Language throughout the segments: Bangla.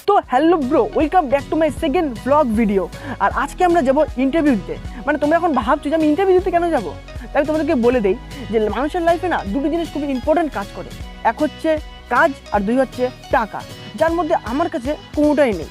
তো hello bro, welcome back to my second blog video. আর আজকে আমরা যাব ইন্টারভিউ দিতে। মানে তোমরা এখন ভাবছো যে আমি ইন্টারভিউ দিতে কেন যাবো, তাই তোমাদেরকে বলে দেই যে মানুষের লাইফে না দুটো জিনিস খুবই ইম্পর্টেন্ট কাজ করে। এক হচ্ছে কাজ আর দুই হচ্ছে টাকা, যার মধ্যে আমার কাছে কোনোটাই নেই।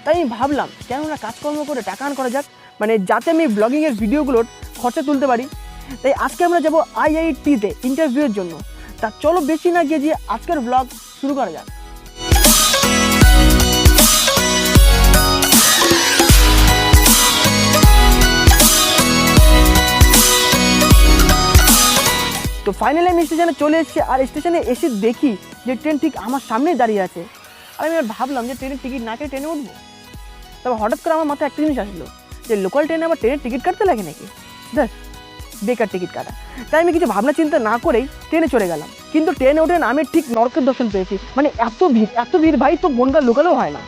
তাই আমি ভাবলাম কেন না কাজকর্ম করে টাকা আর্ন করা যাক, মানে যাতে আমি ব্লগিংয়ের ভিডিওগুলোর খরচা তুলতে পারি। তাই আজকে আমরা যাব আইআইটিতে ইন্টারভিউয়ের জন্য। তা চলো বেশি না গিয়ে আজকের ব্লগ শুরু করা যাক। তো ফাইনালি আমি স্টেশনে চলে এসেছি, আর স্টেশনে এসে দেখি যে ট্রেন ঠিক আমার সামনেই দাঁড়িয়ে আছে। আর আমি ভাবলাম যে ট্রেনের টিকিট না কেটে ট্রেনে উঠবো। তবে হঠাৎ করে আমার মাথায় একটা জিনিস আসলো যে লোকাল ট্রেনে আবার ট্রেনের টিকিট কাটতে লাগে নাকি, দেখ বেকার টিকিট কাটা। তাই আমি কিছু ভাবনা চিন্তা না করেই ট্রেনে চলে গেলাম। কিন্তু ট্রেনে ওঠে আমি ঠিক নরকের দর্শন পেয়েছি। মানে এত ভিড় ভাই, তো বনগাঁ লোকালেও হয় না।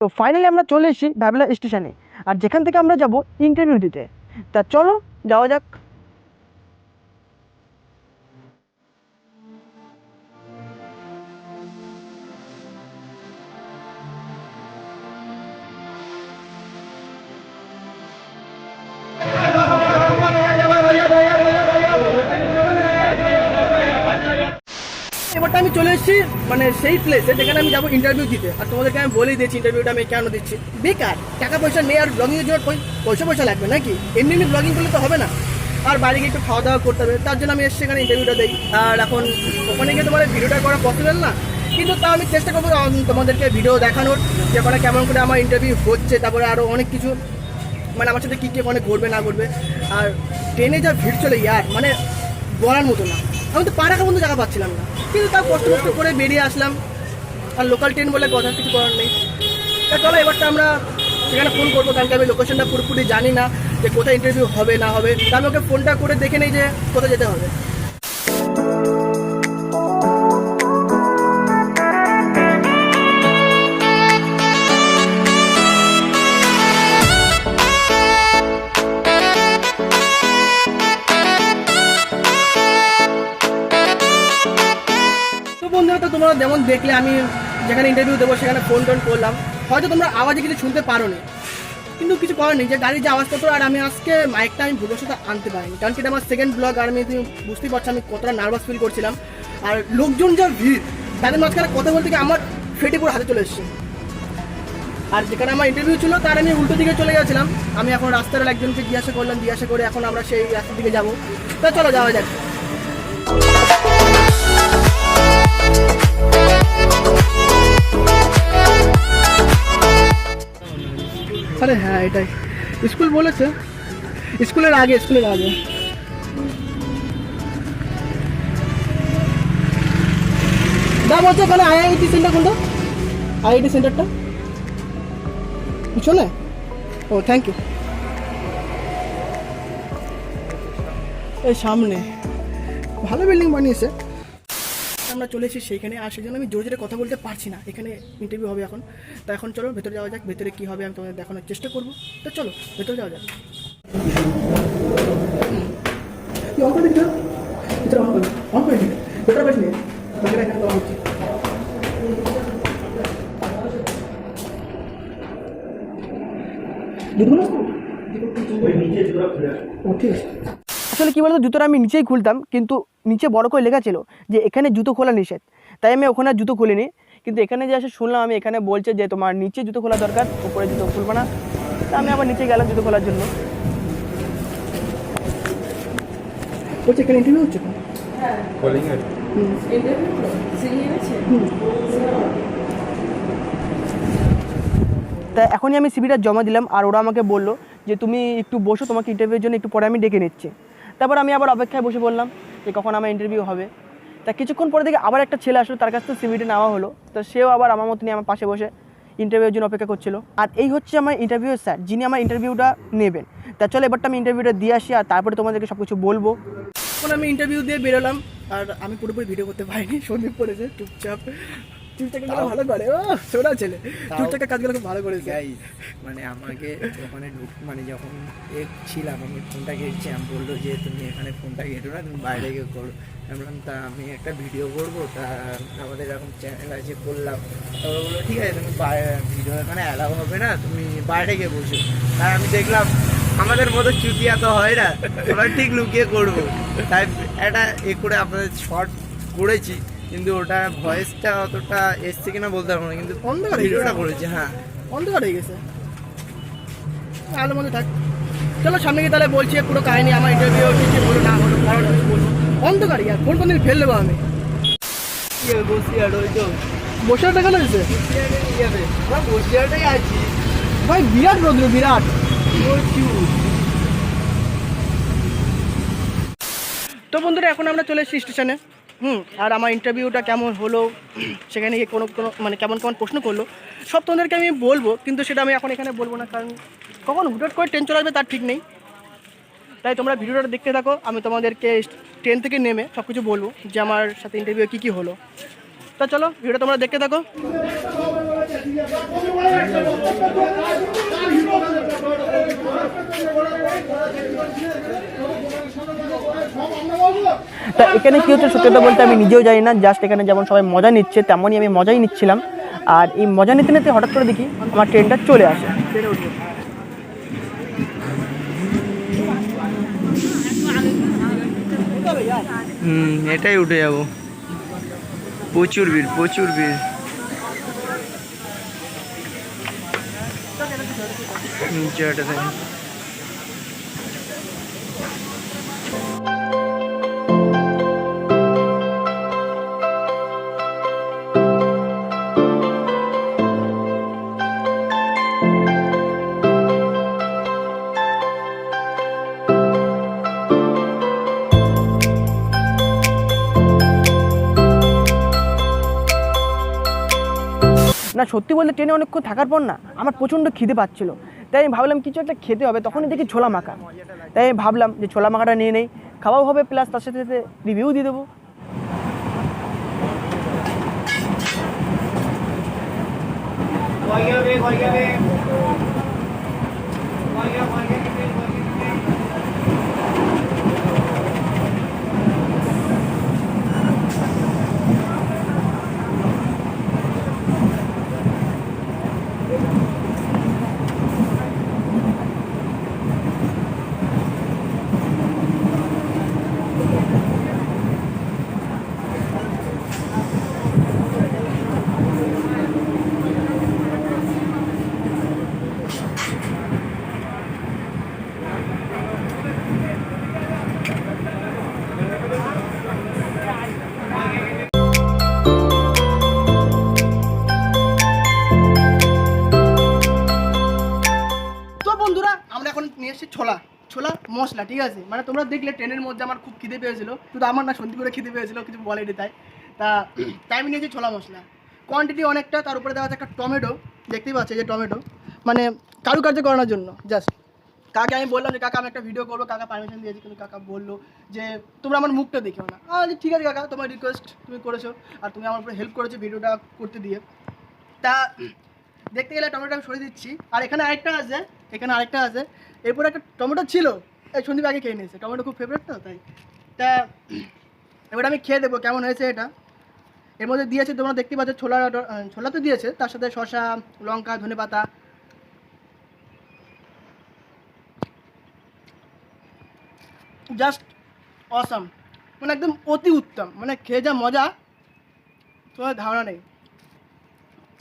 তো ফাইনালি আমরা চলে এসেছি ভ্যাবলা স্টেশনে, আর যেখান থেকে আমরা যাব ইন্টারভিউ দিতে। তা চলো যাওয়া যাক। এবারটা আমি চলে এসেছি মানে সেই প্লেসে যেখানে আমি যাবো ইন্টারভিউ দিতে। আর তোমাদেরকে আমি বলেই দিচ্ছি ইন্টারভিউটা আমি কেন দিচ্ছি। বেকার টাকা পয়সা নেই, আর ব্লগিংয়ের জন্য পয়সা লাগবে নাকি? এমনি ব্লগিং করলে তো হবে না, আর বাইরে গিয়ে একটু খাওয়া দাওয়া করতে হবে। তার জন্য আমি এসে এখানে ইন্টারভিউটা দিই। আর এখন ওখানে গিয়ে তোমার ভিডিওটা করা পসিবল না, কিন্তু তা আমি চেষ্টা করবো তোমাদেরকে ভিডিও দেখানোর, যে ওখানে কেমন করে আমার ইন্টারভিউ হচ্ছে, তারপরে আরও অনেক কিছু মানে আমার সাথে কী কী ওখানে ঘটবে না ঘটবে। আর ট্রেনে যা ভিড় চলে ইয়ার, মানে বলার মতো না। আমি তো পাড়াকা বন্ধু জায়গা পাচ্ছিলাম না, কিন্তু তাও কষ্ট করে বেরিয়ে আসলাম। আর লোকাল ট্রেন বলে কথা, কিছু করার নেই। তা চলো এবারটা আমরা সেখানে ফোন করবো, কারণ আমি লোকেশনটা পুরোপুরি জানি না যে কোথায় ইন্টারভিউ হবে না হবে। তা আমি ওকে ফোনটা করে দেখে নেই যে কোথায় যেতে হবে। বন্ধুরা, তো তোমরা যেমন দেখলে আমি যেখানে ইন্টারভিউ দেবো সেখানে ফোন টোন করলাম। হয়তো তোমরা আওয়াজে কিছু শুনতে পারো নি, কিন্তু কিছু করার নেই যে গাড়ির যে আওয়াজপত্র। আর আমি আজকে মাইকটা আমি ভবিষ্যৎ আনতে পারিনি, কারণ কি এটা আমার সেকেন্ড ব্লগ। আর আমি বুঝতেই পারছি আমি কতটা নার্ভাস ফিল করছিলাম। আর লোকজন যা ভিড়, তাদের মাঝখানে কথা বলতে গিয়ে আমার ফেটে পুরো হাতে চলে এসেছে। আর যেখানে আমার ইন্টারভিউ ছিল তার আমি উল্টো দিকে চলে গেছিলাম। আমি এখন রাস্তার একজনকে জিজ্ঞাসা করলাম, জিজ্ঞাসা করে এখন আমরা সেই রাস্তার দিকে যাবো। তা চলো যাওয়া যাক। আরে হ্যাঁ, এটাই স্কুল বলেছে, স্কুলের আগে দা বলছে ওখানে আইআইটি সেন্টার। কোনটা আইআইটি সেন্টারটা? পিছনে? ও থ্যাংক ইউ। এই সামনে ভালো বিল্ডিং বানিয়েছে। আমরা চলে এসেছি সেইখানে, আর সেই জন্য আমি জোরে জোরে কথা বলতে পারছি না। এখানে ইন্টারভিউ হবে এখন। তো এখন চলো ভেতরে যাওয়া যাক। ভেতরে কী হবে আমি তোমাদের দেখানোর চেষ্টা করবো। তো চলো ভেতরে যাওয়া যাক। আসলে কি বলতো, জুতোটা আমি নিচেই খুলতাম, কিন্তু নিচে বড় করে লেখা ছিল যে এখানে জুতো খোলা নিষেধ। তাই আমি ওখানে জুতো খুলিনি। কিন্তু এখানে যে এসে শুনলাম, আমি এখানে বলছে যে তোমার নিচে জুতো খোলা দরকার, উপরে জুতো খুলবে না। তা আমি আবার নিচে গেলাম জুতো খোলার জন্য। বলছে এখানে ইন্টারভিউ হচ্ছে। তা এখনই আমি সিভিটা জমা দিলাম, আর ওরা আমাকে বললো যে তুমি একটু বসো, তোমাকে ইন্টারভিউর জন্য একটু পরে আমি ডেকে নিচ্ছি। তারপর আমি আবার অপেক্ষায় বসে বললাম যে কখন আমার ইন্টারভিউ হবে। তা কিছুক্ষণ পরে দেখে আবার একটা ছেলে আসলো, তার কাছ থেকে সিভিটা নেওয়া হলো। তো সেও আবার আমার মতো নিয়ে আমার পাশে বসে ইন্টারভিউর জন্য অপেক্ষা করছিল। আর এই হচ্ছে আমার ইন্টারভিউয়ের স্যার, যিনি আমার ইন্টারভিউটা নেবেন। তা চলো এবারটা আমি ইন্টারভিউটা দিয়ে আসি, আর তারপরে তোমাদেরকে সব কিছু বলবো। এখন আমি ইন্টারভিউ দিয়ে বেরোলাম, আর আমি পুরোপুরি ভিডিও করতে পারিনি, সন্দীপ করেছে চুপচাপ। চুপচাকে ভালো করে, ও সোনা ছেলে, চুপচাকে কাজগুলো খুব ভালো করেছে। মানে আমাকে ওখানে মানে যখন ছিলাম আমি ফোনটা ঘেটছিলাম, বললো যে তুমি এখানে ফোনটা ঘেটো না, তুমি বাইরে গিয়ে করো। আমি বললাম তা আমি একটা ভিডিও করবো, তা আমাদের এরকম চ্যানেল আছে করলাম। তারপর বললো ঠিক আছে তুমি ভিডিও এখানে অ্যালাউ হবে না, তুমি বাইরে গিয়ে বসো। তাই আমি দেখলাম আমাদের মতো চুটিয়া তো হয় না, ওরা ঠিক লুকিয়ে করবো, তাই একটা করে আপনাদের শর্ট করেছি, কিন্তু ওটা ভয়েসটা অতটা এসছে কিনা বলতে পারবো না, কিন্তু ভিডিওটা করেছি। হ্যাঁ, অন্ধকার হয়ে গেছে, আলোর মধ্যে থাক। চলো সামনে গিয়ে তাহলে বলছি পুরো কাহিনী, আমার ইন্টারভিউ কি হলো না হলো, কারণ বলবো। অন্ধকার ইয়ার ফোন কোনদিন ফেল দেবো আমি। বসিয়াট ওই তো বসে দেখানো হয়েছে বসিয়াটাই আছি ভাই, বিরাট রোদ্র, বিরাট। তো বন্ধুরা এখন আমরা চলে এসেছি স্টেশনে। আর আমার ইন্টারভিউটা কেমন হলো, সেখানে গিয়ে কোনো মানে কেমন কেমন প্রশ্ন করলো, সব তোমাদেরকে আমি বলবো, কিন্তু সেটা আমি এখন এখানে বলবো না, কারণ কখন হুটহাট করে ট্রেন চলে আসবে তার ঠিক নেই। তাই তোমরা ভিডিওটা দেখতে থাকো, আমি তোমাদেরকে ট্রেন থেকে নেমে সব কিছু বলবো যে আমার সাথে ইন্টারভিউ কী কী হলো। তা চলো ভিডিওটা তোমরা দেখতে থাকো। তা এখানে কী হচ্ছে সত্যতা বলতে আমি নিজেও জানি না, জাস্ট এখানে যেমন সবাই মজা নিচ্ছে তেমনই আমি মজাই নিচ্ছিলাম। আর এই মজা নিতে নিতে হঠাৎ করে দেখি আমার ট্রেনটা চলে আসে। এটাই উঠে যাবো, প্রচুর ভিড় প্রচুর ভিড়। নিচে থাকে না সত্যি বলতে ট্রেনে অনেকক্ষণ থাকার পর না আমার প্রচণ্ড খিদে পাচ্ছিল, তাই আমি ভাবলাম কিছু একটা খেতে হবে। তখনই দেখি ছোলা মাখা, তাই আমি ভাবলাম যে ছোলা মাখাটা নিয়ে নেই, খাওয়াও হবে প্লাস তার সাথে সাথে রিভিউ দিয়ে দেবো। ছোলা ছোলা মশলা, ঠিক আছে। মানে তোমরা দেখলে ট্রেনের মধ্যে আমার খুব খিদে পেয়েছিল, শুধু আমার না সন্ধি করে খিদে পেয়েছিল, কিছু বলেনি তাই আমি নিয়েছি ছোলা মশলা, কোয়ান্টিটি অনেকটা। তার উপরে দেওয়া আছে একটা টমেটো, দেখতেই পাচ্ছি যে টমেটো, মানে কারুকার্য করানোর জন্য জাস্ট। কাকে আমি বললাম যে কাকা আমি একটা ভিডিও করবো, কাকা পারমিশন দিয়েছি, কিন্তু কাকা বললো যে তোমরা আমার মুখটা দেখেও না। ঠিক আছে কাকা, তোমার রিকোয়েস্ট তুমি করেছো, আর তুমি আমার উপরে হেল্প করেছো ভিডিওটা করতে দিয়ে। তা দেখতে গেলে টমেটো আমি সরিয়ে দিচ্ছি, আর এখানে আরেকটা আছে, এরপর একটা টমেটো ছিল, এই সন্দীপ আগে খেয়ে নিয়েছে, টমেটো খুব ফেভারিট তো তাই। তা এবার আমি খেয়ে দেবো কেমন হয়েছে এটা। এর মধ্যে দিয়েছে তোমরা দেখতে পাচ্ছ ছোলা তো দিয়েছে, তার সাথে শসা, লঙ্কা, ধনেপাতা। জাস্ট অসাম, মানে একদম অতি উত্তম, মানে খেয়ে যা মজা তোমার ধারণা নেই।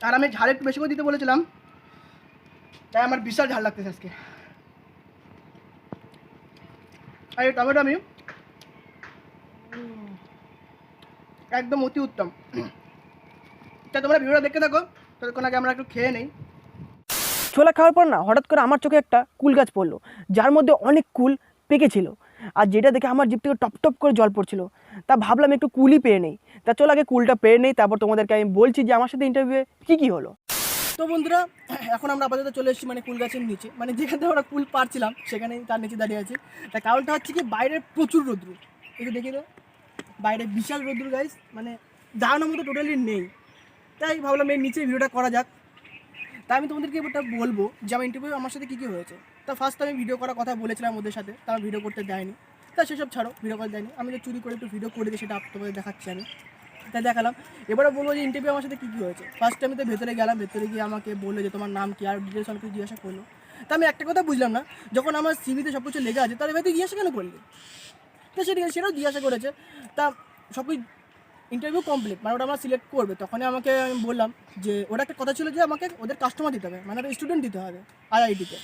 আর আমি ঝাল একটু বেশি করে দিতে বলেছিলাম, তাই আমার বিশাল ঝাল লাগতেছে আজকে। আর এই টমেটো আমি একদম অতি উত্তম। তা তোমরা ভিডিওটা দেখতে থাকো, ততক্ষণ আগে আমরা একটু খেয়ে নেই। ছোলা খাওয়ার পর না হঠাৎ করে আমার চোখে একটা কুল গাছ পড়লো, যার মধ্যে অনেক কুল পেকেছিল, আর যেটা দেখে আমার জিভ থেকে টপ টপ করে জল পড়ছিল। তা ভাবলাম একটু কুলই পেয়ে নেই। তা চলো আগে কুলটা পেয়ে নেই, তারপর তোমাদেরকে আমি বলছি যে আমার সাথে ইন্টারভিউয়ে কী কী হলো। তো বন্ধুরা, এখন আমরা আপাতত চলে এসেছি মানে কুল গাছের নিচে, মানে যেখান থেকে আমরা কুল পারছিলাম সেখানেই তার নিচে দাঁড়িয়ে আছি। তার কারণটা হচ্ছে কি, বাইরের প্রচুর রোদ্রু, একটু দেখে দাও, বাইরে বিশাল রোদ্রু গাইস, মানে দাঁড়ানোর মতো টোটালি নেই। তাই ভাবলাম এর নিচে ভিডিওটা করা যাক। তাই আমি তোমাদেরকে ওটা বলবো যে আমার ইন্টারভিউ আমার সাথে কী কী হয়েছে। তা ফার্স্ট আমি ভিডিও করার কথা বলেছিলাম ওদের সাথে, তারা ভিডিও করতে দেয়নি। তা সেসব ছাড়ো, ভিডিও করতে দেয়নি, আমি তো চুরি করে একটু ভিডিও করে দিই, সেটা তোমাদের দেখাচ্ছি আমি। তাই দেখালাম। এবারে বলবো যে ইন্টারভিউ আমার সাথে কী কী হয়েছে। ফার্স্টে আমি তো ভেতরে গেলাম, ভেতরে গিয়ে আমাকে বললো যে তোমার নাম কি, আর ডিটেলস অনেক কিছু জিজ্ঞাসা করলো। তা আমি একটা কথা বুঝলাম না, যখন আমার সিভিতে সব কিছু লেগে আছে তাহলে ভাই তুই জিজ্ঞাসা কেন করলি। তো সেটাও জিজ্ঞাসা করেছে। তা সব কিছু ইন্টারভিউ কমপ্লিট, মানে ওটা আমার সিলেক্ট করবে, তখনই আমাকে আমি বললাম যে ওটা একটা কথা ছিল যে আমাকে ওদের কাস্টমার দিতে হবে, মানে স্টুডেন্ট দিতে হবে আইআইটিতে।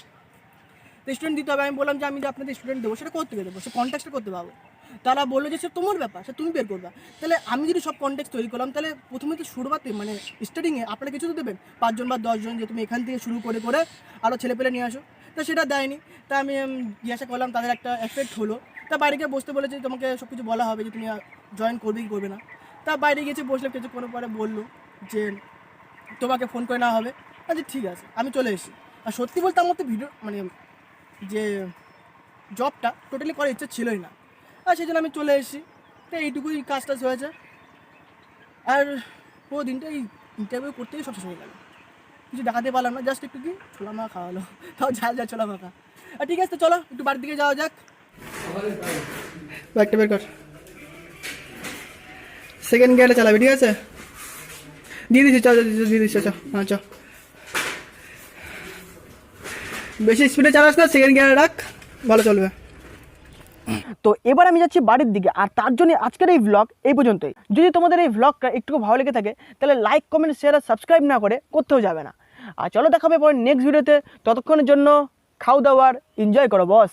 তো স্টুডেন্ট দিতে হবে। আমি বললাম যে আমি যে আপনাদের স্টুডেন্ট দেবো সেটা করতে দেবো, সে কন্ট্যাক্টটা করতে পারবো। তারা বললো যে সে তোমার ব্যাপার, সে তুমি বের করবা। তাহলে আমি যদি সব কন্ট্যাক্ট তৈরি করলাম, তাহলে প্রথমে তো শুরুতে মানে স্টার্টিংয়ে আপনারা কিছু তো দেবেন, 5 জন বা 10 জন, যে তুমি এখান থেকে শুরু করে করে আরও ছেলেপেলে নিয়ে আসো। তো সেটা দেয়নি। তা আমি জিজ্ঞাসা করলাম, তাদের একটা এফেক্ট হলো। তা বাইরে গিয়ে বসতে বলেছে তোমাকে সব কিছু বলা হবে যে তুমি জয়েন করবে কি করবে না। তা বাইরে গিয়েছে, বসলাম, কিছুক্ষণ পরে বললো যে তোমাকে ফোন করে নেওয়া হবে। আচ্ছা ঠিক আছে, আমি চলে এসেছি। আর সত্যি বলতে আমার তো ভিডিও মানে যে জবটা টোটালি করার ইচ্ছা ছিলই না, আর সেই জন্য আমি চলে এসেছি। তো এইটুকুই কাজ টাজ হয়েছে। আর পুরো দিনটা এই ইন্টারভিউ করতেই সব শেষ হয়ে গেল, কিছু দেখাতে পারলাম না, জাস্ট একটু কি ছোলা মাখা খাওয়ালো, তাও ঝাল ঝাল ছোলা মাখা। আর ঠিক আছে, তো চলো একটু বাড়ির দিকে যাওয়া যাক। একটা বের কর, সেকেন্ড গিয়ারে চালাবি, ঠিক আছে? দিয়ে দিচ্ছি, দিয়ে দিচ্ছি, হ্যাঁ চ। বেশি স্পিডে চালাস না, সেকেন্ড গিয়ারে রাখ, ভালো চলবে। তো এবার আমি যাচ্ছি বাড়ির দিকে, আর তার জন্য আজকের এই ভ্লগ এই পর্যন্তই। যদি তোমাদের এই ভ্লগটা একটু ভালো লেগে থাকে তাহলে লাইক, কমেন্ট, শেয়ার আর সাবস্ক্রাইব না করে করতেও যাবে না। আর চলো দেখাবে পরে নেক্সট ভিডিওতে। ততক্ষণের জন্য খাও দাও আর এনজয় করো বস।